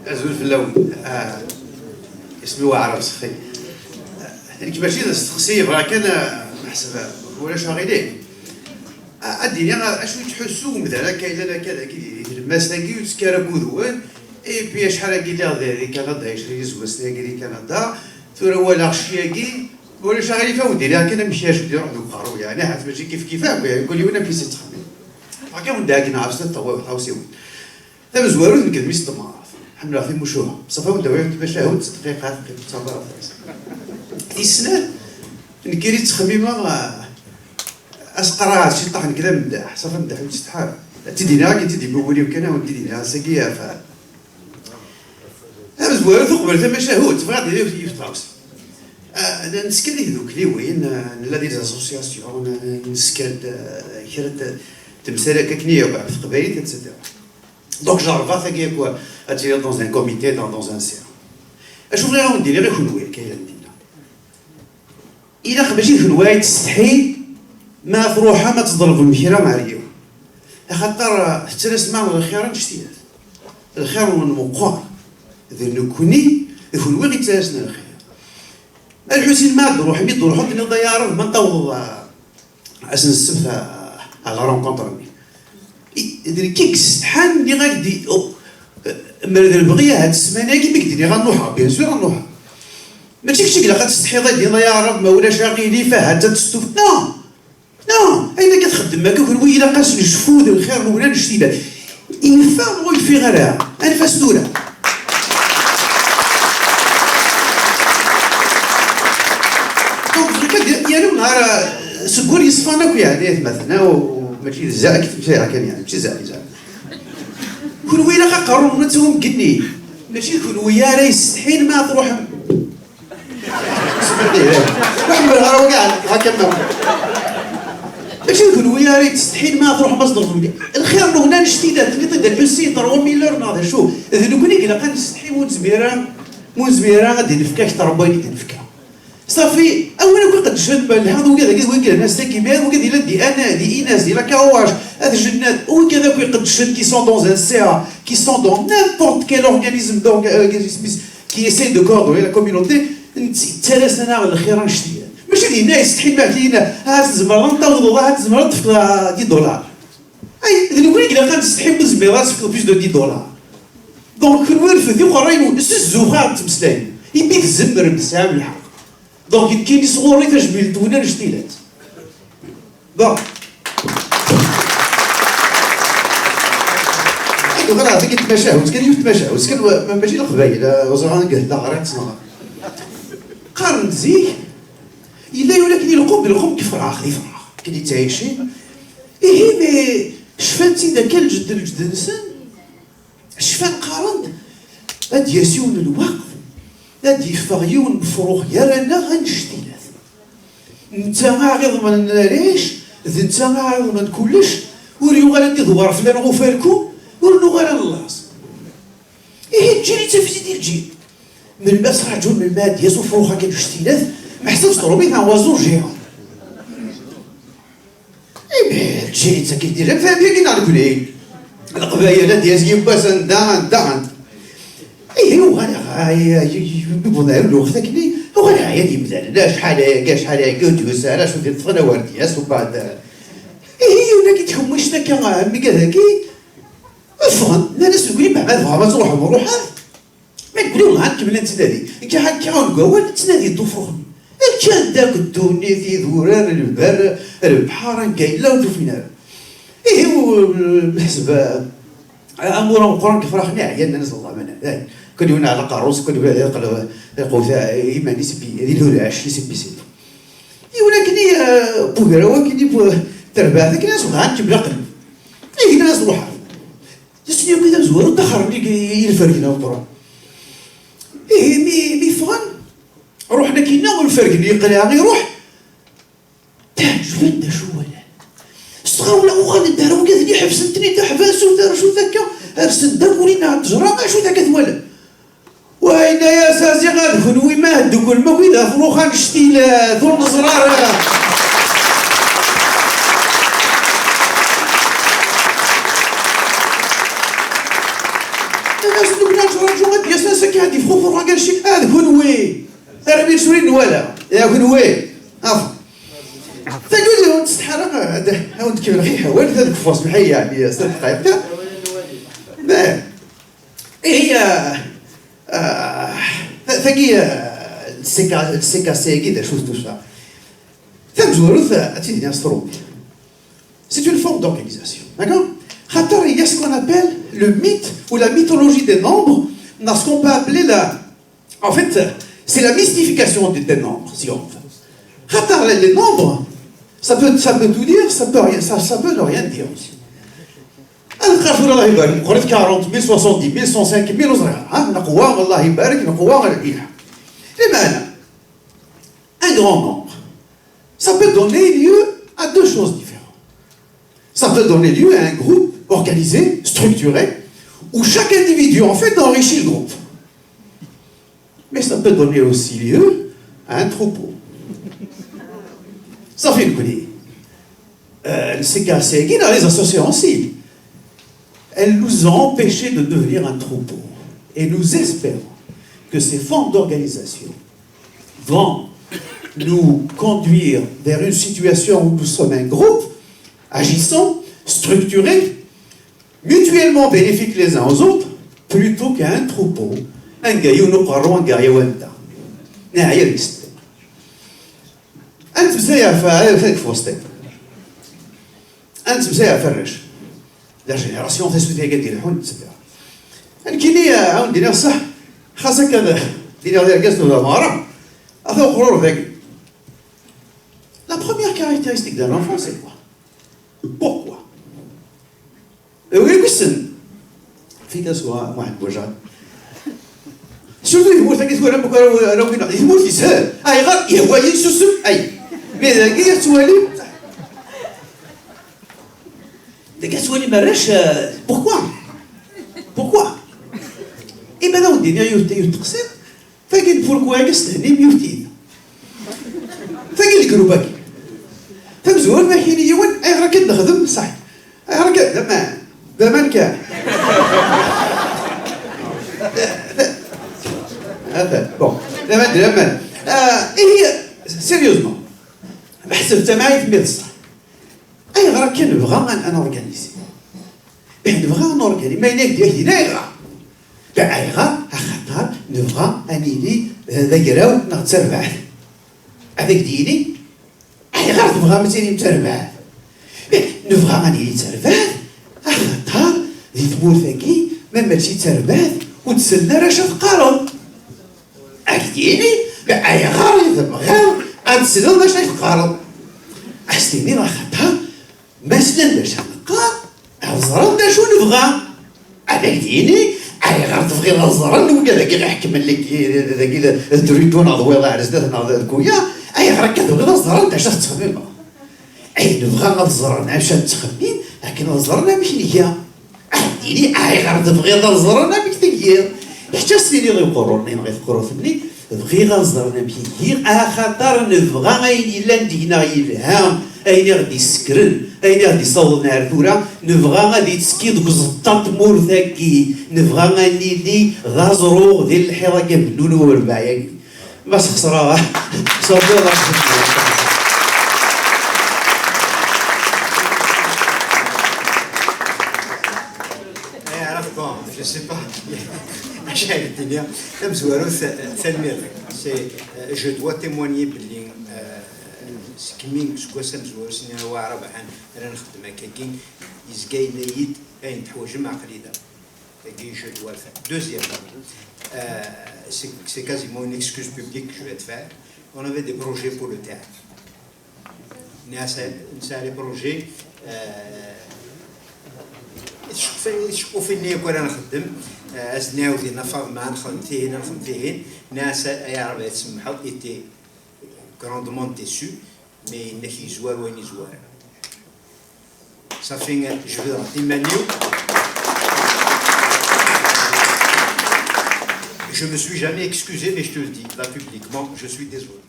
أزول في اللون اسمي واعر سخي يعني ماشي تستخسي راه كان نحسب ولا شاغلين اديني اشوي تحسوا مثلا كاين لنا كذا كيدير المساكي وتسكر كودوان اي بي شحال قال لي كندا 20 زواس لي كندا ثورة ولا خشياكي ولا شاغلي فاودي لا كان مشياش ندير روحو قارو يعني حيت ماشي كيف يقول لي وانا بيسي تخمم هكا وندا كنا عرفت طوا حاوسي دابا زوارو نكد ميست ما الحمد لله في مشوها صافا وندا باش هاود دقيقات صافا السنه نكري تخميمه اسقرا شي طاح كذا مداح صافا مداح وتستحاب تدينا كي تدي بولي وكان ودينا ساكيا ف هذا زوار ثقبل ثم شهود تبغى دير في فراوس نسكن لي ذوك لي وين نلادي زاسوسياسيون نسكن كرت تمثال كنيه وقع في قبايل اتسيتيرا دونك جارفا ثاكيا كوا اتير دون ان كوميتي دون ان سير اشوف غير ندير غير خنوي كاين عندنا الا ماشي خنواي تستحي ما تروحها ما تضرب المكيره مع ريو خاطر حتى نسمع الخير نشتيات الخير والمقار اذا نكوني يكون وين يتلاسنا الخير الحسين ما تروح مي تروح حط لي ضياره ما نطول عشان السبت على رونكونتر مي كيك استحان اللي غادي مرد البغيه هاد السمانه كي بكدني غنروحها بيان سور غنروحها ماشي كشي كلا غتستحي غادي ضياره ما ولا شاغيلي فيها حتى تستوف نو اين كتخدم ما كيكون ويلا قاس نشفود الخير ولا نشتيبات ينفع وي في غيرها انفاس دوله دونك يعني نهار سكور يصفانك يعني مثلا وماشي الزاك تمشي كان يعني ماشي زاك كون ويلا قارون نتوم قدني ماشي كون ويا راه يستحيل ما تروح واحد من الغرام كاع هكا ماشي نقول ويا ريت تستحيل ما تروح مصدر فمدي الخير هنا نشتيدات اللي ضد الحسين 3 مليار ناضي شوف اذا لو كنت قال نستحي مون زميره غادي نفكاك ترباني تنفكها صافي اولا كون قد شد هذا وكذا الناس كيما وكذا الا دي انا دي ايناس دي لا كواش هذا الجنات وكذا كي قد شد كي سون دون ان سي كي سون دون نيمبورت كيل اورغانيزم دونك كي ايساي دو كوردوني لا كوميونيتي ثلاث سنه الخير نشتي ماشي لينا يستحيل ما علينا هاد الزمره نطوضوا هاد الزمره تفك $10 اي اذا نقول لك الا غنستحيل الزمره تفك بلوس دو $10 دونك الورث ذي قرايمون الزوخه تمسلاين يبيك الزمر بالساعه بالحق دونك كاين صغوري تجبيل تونا الجديلات دونك غير هذيك التماشاوز كان يتماشاوز كان ماشي القبايل وزران قال لا غير تصنع قارن زيك إلا ولكن القوم كيف فراغ كي تعيشين إيه مي شفان تيدا كان الجد نسن شفان قارن هاد ياسيون الوقف هاد يفغيون بفروخ يرانا غنشتيلات نتا غير من ناريش نتا غير من كلش وريو غادي دوار فلان غوفالكم ورنو غير اللاص إيه تجيني تفزي ديال الجيل من الباس رجل من الماد ياسو فروخا كان شتيلات ما حسبش ضربي تاع وازور جيران اي تجي انت كيدير فاهم كي نعرف ليه القبايل ديال يباس دان ايوا انا يبغوا له خذاكني هو انا عادي مثلا شحال كنت انا شو درت انا وردياس وبعد اي ولا كيتحمش لك عمي كذاكي فهم الناس يقول لي ما تروح بروحها ما تقولي والله نكمل نتنادي كي حكي نقول تنادي دوفرهم كان داك الدوني في ذوران البر البحر كايلا وتوفينا ايه بالحسب امور القران كفرحني عيالنا الناس الله منا كان هنا على قاروس كان يقول ايماني سبي هذه الهراش يسبي سيدو ولكن بوغرا كاين تربع ذاك الناس غانت بلا قلب اي ناس روحها تسنيو كذا زوار دخلني الفرقنا القران ايه مي فغن روحنا كينا والفرق اللي يقرا غير يروح تعجبنا شو ولا استغاولا وغادي ندارو كذا حبستني تحبس ودار شو ذاك ارسل داكولينا التجرى ما شو ذاك ثوالا وين يا سازي غادي وي ما هدوك المويده فروخا نشتي ذو الزرار الناس نقول نرجعوا بيا ساسك عندي فروفر راه قال شي هذا هنوي راه بين سوري ولا يا هنوي عفوا تقول لي تستحرق هذا هاود كيف الخي حوال هذاك فوس محي يعني 6 دقائق لا هي ثقي السكا كذا شفتوا ça c'est une forme d'organisation, d'accord? Il y a ce qu'on appelle le mythe ou la mythologie des nombres, dans ce qu'on peut appeler la... En fait, c'est la mystification des nombres, si on veut. Les nombres, ça peut tout dire, ça peut ne rien dire aussi. الله يبارك قريت 40 000 70 000 105 000 وزرع نقوى الله يبارك نقوى لماذا un grand nombre ça peut donner lieu à deux choses différentes. Ça peut donner lieu à un groupe organisé, structuré, où chaque individu en fait enrichit le groupe. Mais ça peut donner aussi lieu à un troupeau. Ça fait une connerie. C'est cassé dans les associations aussi. Elles nous ont empêchés de devenir un troupeau. Et nous espérons que ces formes d'organisation vont nous conduire vers une situation où nous sommes un groupe, agissant, structuré, mutuellement bénéfiques les uns aux autres, plutôt qu'un troupeau, un gaillou nous parlons, un gaillou enta. أنت مسايا فهيك فوسطك أنت مسايا فرش لا جينيراسيون تسوي قدير الحون تسبع الكينية عاون دينا صح خاصة كذا دينا هذا القصد ولا مارا هذا قرار ذاك. La première caractéristique d'un enfant, c'est quoi? Pourquoi? Oui, question. في كسوة واحد وجع. شوفوا يقول ثاني سؤال أنا بكرة لو كنا يقول في سهل. أي غير يهوى يسوس أي. ماذا كي سؤالي؟ ده سؤالي مرش. Pourquoi? Pourquoi? إيه بدأ الدنيا يتقسم. فكين pourquoi يستهني بيوتين. فكين الجروبك. تمزور ما حين يون أي ركض نخدم صح. أي ركض زمان كان. هذا بون زمان هي سيريوزمون بحسب تماعي في الصح. أي غير كان نبغى أن أورغانيزي. نبغى نورغانيزي ما ينادي هنا أي غير خاطر نبغى أنيني هذا يراو نتربح. هذاك ديني أي غير نبغى مثلا نتربح. نبغى أنيني نتربح خاطر ذي تمور ثاكي ما ماشي تربح وتسلنا راه شاف قارون. أكديني أي غير نبغى أنسلنا باش نقارن. أستني راه خاطر ما سلناش نقار الزران دا شو نبغى. أكديني أي غير تبغي الزران ولا ذاك يحكم لك ذاك الدريتون عضوي الله عرس هنا الكويا أي غير كتبغي الزران دا شاف تخمم. أي نبغى الزران باش تخمم لكن الزران ماشي هي. أكديني أي غير تبغي الزران باش تغير. حتى سيدي غيقولوني غيفكروثني بغي غنزرنا بيدير خاطر نبغى غاين الا ندينا يلهام اين غادي يسكرن اين غادي يصوب نهار ثورة نبغى غادي تسكي دوك الزطات مور ثاكي نبغى غنيلي غازرو ديال الحيره كبنون ورباعي باش خسرها صافي je sais pas. Je dois témoigner Deuxièmement, c'est quasiment une excuse publique que je vais te faire. On avait des projets pour le théâtre. Les projets شوفوا فيني كنا نخدم أزناو ديالنا فما نخدم فيهن ناس يا ربي تسمحوا إتي grandement déçus mais نكي زوار وين زوار ça fait je veux dire Manu je me suis jamais excusé mais je te le dis là publiquement je suis désolé.